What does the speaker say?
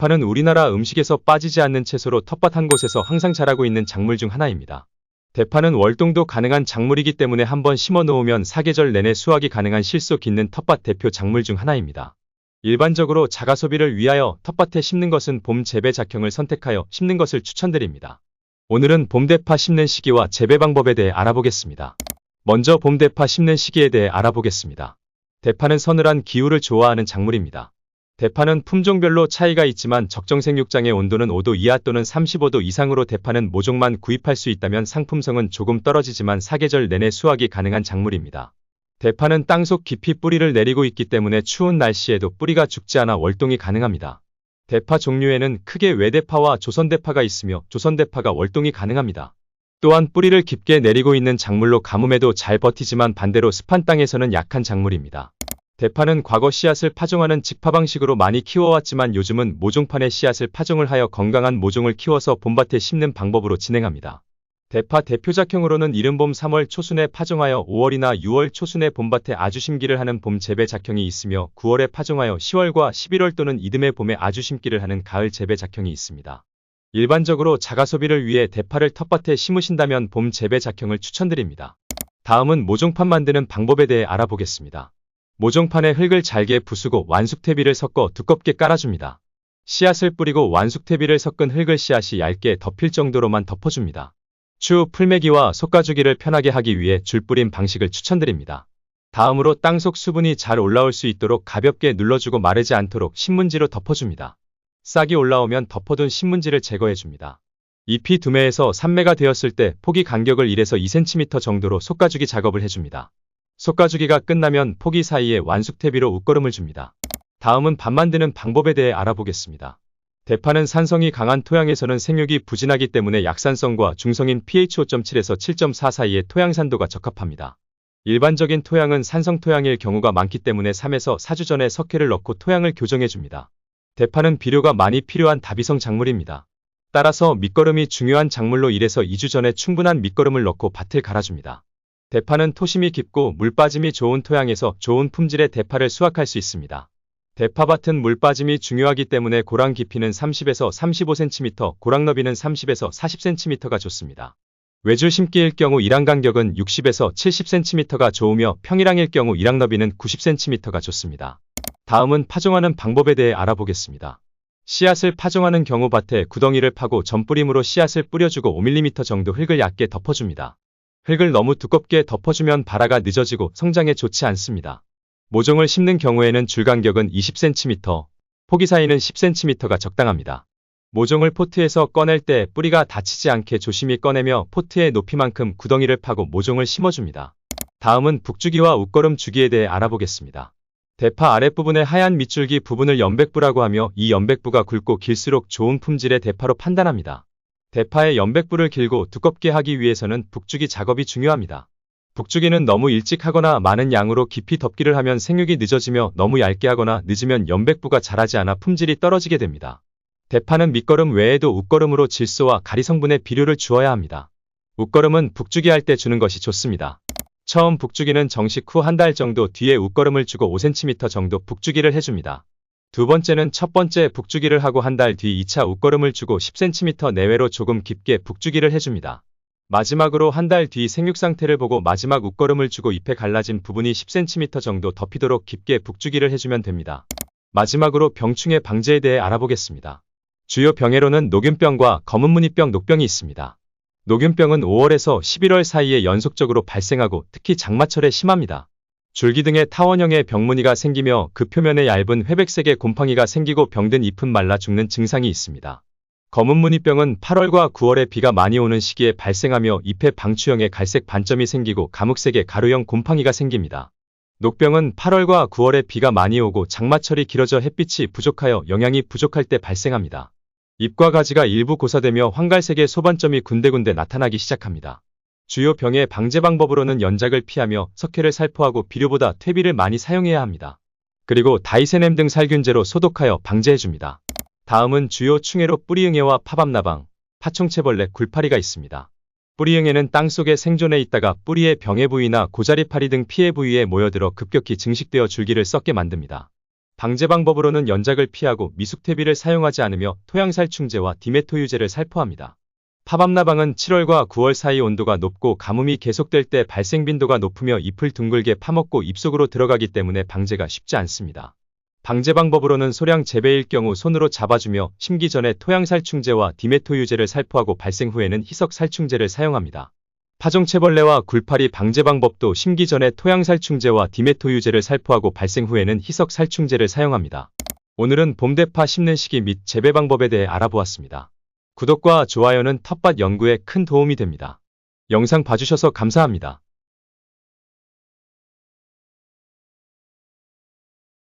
대파는 우리나라 음식에서 빠지지 않는 채소로 텃밭 한 곳에서 항상 자라고 있는 작물 중 하나입니다. 대파는 월동도 가능한 작물이기 때문에 한번 심어 놓으면 사계절 내내 수확이 가능한 실속 있는 텃밭 대표 작물 중 하나입니다. 일반적으로 자가 소비를 위하여 텃밭에 심는 것은 봄 재배 작형을 선택하여 심는 것을 추천드립니다. 오늘은 봄 대파 심는 시기와 재배 방법에 대해 알아보겠습니다. 먼저 봄 대파 심는 시기에 대해 알아보겠습니다. 대파는 서늘한 기후를 좋아하는 작물입니다. 대파는 품종별로 차이가 있지만 적정 생육장의 온도는 5도 이하 또는 35도 이상으로 대파는 모종만 구입할 수 있다면 상품성은 조금 떨어지지만 사계절 내내 수확이 가능한 작물입니다. 대파는 땅속 깊이 뿌리를 내리고 있기 때문에 추운 날씨에도 뿌리가 죽지 않아 월동이 가능합니다. 대파 종류에는 크게 외대파와 조선대파가 있으며 조선대파가 월동이 가능합니다. 또한 뿌리를 깊게 내리고 있는 작물로 가뭄에도 잘 버티지만 반대로 습한 땅에서는 약한 작물입니다. 대파는 과거 씨앗을 파종하는 직파 방식으로 많이 키워왔지만 요즘은 모종판의 씨앗을 파종을 하여 건강한 모종을 키워서 봄밭에 심는 방법으로 진행합니다. 대파 대표작형으로는 이른봄 3월 초순에 파종하여 5월이나 6월 초순에 봄밭에 아주 심기를 하는 봄 재배 작형이 있으며 9월에 파종하여 10월과 11월 또는 이듬해 봄에 아주 심기를 하는 가을 재배 작형이 있습니다. 일반적으로 자가 소비를 위해 대파를 텃밭에 심으신다면 봄 재배 작형을 추천드립니다. 다음은 모종판 만드는 방법에 대해 알아보겠습니다. 모종판에 흙을 잘게 부수고 완숙태비를 섞어 두껍게 깔아줍니다. 씨앗을 뿌리고 완숙태비를 섞은 흙을 씨앗이 얇게 덮일 정도로만 덮어줍니다. 추후 풀매기와 솎아주기를 편하게 하기 위해 줄 뿌림 방식을 추천드립니다. 다음으로 땅속 수분이 잘 올라올 수 있도록 가볍게 눌러주고 마르지 않도록 신문지로 덮어줍니다. 싹이 올라오면 덮어둔 신문지를 제거해줍니다. 잎이 2매에서 3매가 되었을 때 포기 간격을 1에서 2cm 정도로 솎아주기 작업을 해줍니다. 솎아주기가 끝나면 포기 사이에 완숙태비로 웃거름을 줍니다. 다음은 밥 만드는 방법에 대해 알아보겠습니다. 대파는 산성이 강한 토양에서는 생육이 부진하기 때문에 약산성과 중성인 pH 5.7에서 7.4 사이의 토양산도가 적합합니다. 일반적인 토양은 산성 토양일 경우가 많기 때문에 3에서 4주 전에 석회를 넣고 토양을 교정해줍니다. 대파는 비료가 많이 필요한 다비성 작물입니다. 따라서 밑거름이 중요한 작물로 1에서 2주 전에 충분한 밑거름을 넣고 밭을 갈아줍니다. 대파는 토심이 깊고 물 빠짐이 좋은 토양에서 좋은 품질의 대파를 수확할 수 있습니다. 대파밭은 물 빠짐이 중요하기 때문에 고랑 깊이는 30에서 35cm, 고랑 너비는 30에서 40cm가 좋습니다. 외줄 심기일 경우 일항 간격은 60에서 70cm가 좋으며 평일항일 경우 일항 너비는 90cm가 좋습니다. 다음은 파종하는 방법에 대해 알아보겠습니다. 씨앗을 파종하는 경우 밭에 구덩이를 파고 전뿌림으로 씨앗을 뿌려주고 5mm 정도 흙을 얇게 덮어줍니다. 흙을 너무 두껍게 덮어주면 발화가 늦어지고 성장에 좋지 않습니다. 모종을 심는 경우에는 줄 간격은 20cm, 포기 사이는 10cm가 적당합니다. 모종을 포트에서 꺼낼 때 뿌리가 다치지 않게 조심히 꺼내며 포트의 높이만큼 구덩이를 파고 모종을 심어줍니다. 다음은 북주기와 웃거름 주기에 대해 알아보겠습니다. 대파 아랫부분의 하얀 밑줄기 부분을 연백부라고 하며 이 연백부가 굵고 길수록 좋은 품질의 대파로 판단합니다. 대파의 연백부를 길고 두껍게 하기 위해서는 북주기 작업이 중요합니다. 북주기는 너무 일찍 하거나 많은 양으로 깊이 덮기를 하면 생육이 늦어지며 너무 얇게 하거나 늦으면 연백부가 자라지 않아 품질이 떨어지게 됩니다. 대파는 밑거름 외에도 웃거름으로 질소와 가리 성분의 비료를 주어야 합니다. 웃거름은 북주기 할 때 주는 것이 좋습니다. 처음 북주기는 정식 후 한 달 정도 뒤에 웃거름을 주고 5cm 정도 북주기를 해줍니다. 두 번째는 첫 번째 북주기를 하고 한 달 뒤 2차 웃거름을 주고 10cm 내외로 조금 깊게 북주기를 해줍니다. 마지막으로 한 달 뒤 생육 상태를 보고 마지막 웃거름을 주고 잎에 갈라진 부분이 10cm 정도 덮이도록 깊게 북주기를 해주면 됩니다. 마지막으로 병충해 방제에 대해 알아보겠습니다. 주요 병해로는 녹균병과 검은무늬병 녹병이 있습니다. 녹균병은 5월에서 11월 사이에 연속적으로 발생하고 특히 장마철에 심합니다. 줄기 등의 타원형의 병무늬가 생기며 그 표면에 얇은 회백색의 곰팡이가 생기고 병든 잎은 말라 죽는 증상이 있습니다. 검은무늬병은 8월과 9월에 비가 많이 오는 시기에 발생하며 잎에 방추형의 갈색 반점이 생기고 가묵색의 가루형 곰팡이가 생깁니다. 녹병은 8월과 9월에 비가 많이 오고 장마철이 길어져 햇빛이 부족하여 영양이 부족할 때 발생합니다. 잎과 가지가 일부 고사되며 황갈색의 소반점이 군데군데 나타나기 시작합니다. 주요 병의 방제 방법으로는 연작을 피하며 석회를 살포하고 비료보다 퇴비를 많이 사용해야 합니다. 그리고 다이세넴 등 살균제로 소독하여 방제해줍니다. 다음은 주요 충해로 뿌리응애와 파밤나방, 파총채벌레, 굴파리가 있습니다. 뿌리응애는 땅속에 생존해 있다가 뿌리의 병해 부위나 고자리파리 등 피해 부위에 모여들어 급격히 증식되어 줄기를 썩게 만듭니다. 방제 방법으로는 연작을 피하고 미숙퇴비를 사용하지 않으며 토양살충제와 디메토유제를 살포합니다. 파밤나방은 7월과 9월 사이 온도가 높고 가뭄이 계속될 때 발생 빈도가 높으며 잎을 둥글게 파먹고 잎속으로 들어가기 때문에 방제가 쉽지 않습니다. 방제 방법으로는 소량 재배일 경우 손으로 잡아주며 심기 전에 토양살충제와 디메토유제를 살포하고 발생 후에는 희석살충제를 사용합니다. 파종체벌레와 굴파리 방제 방법도 심기 전에 토양살충제와 디메토유제를 살포하고 발생 후에는 희석살충제를 사용합니다. 오늘은 봄대파 심는 시기 및 재배 방법에 대해 알아보았습니다. 구독과 좋아요는 텃밭 연구에 큰 도움이 됩니다. 영상 봐주셔서 감사합니다.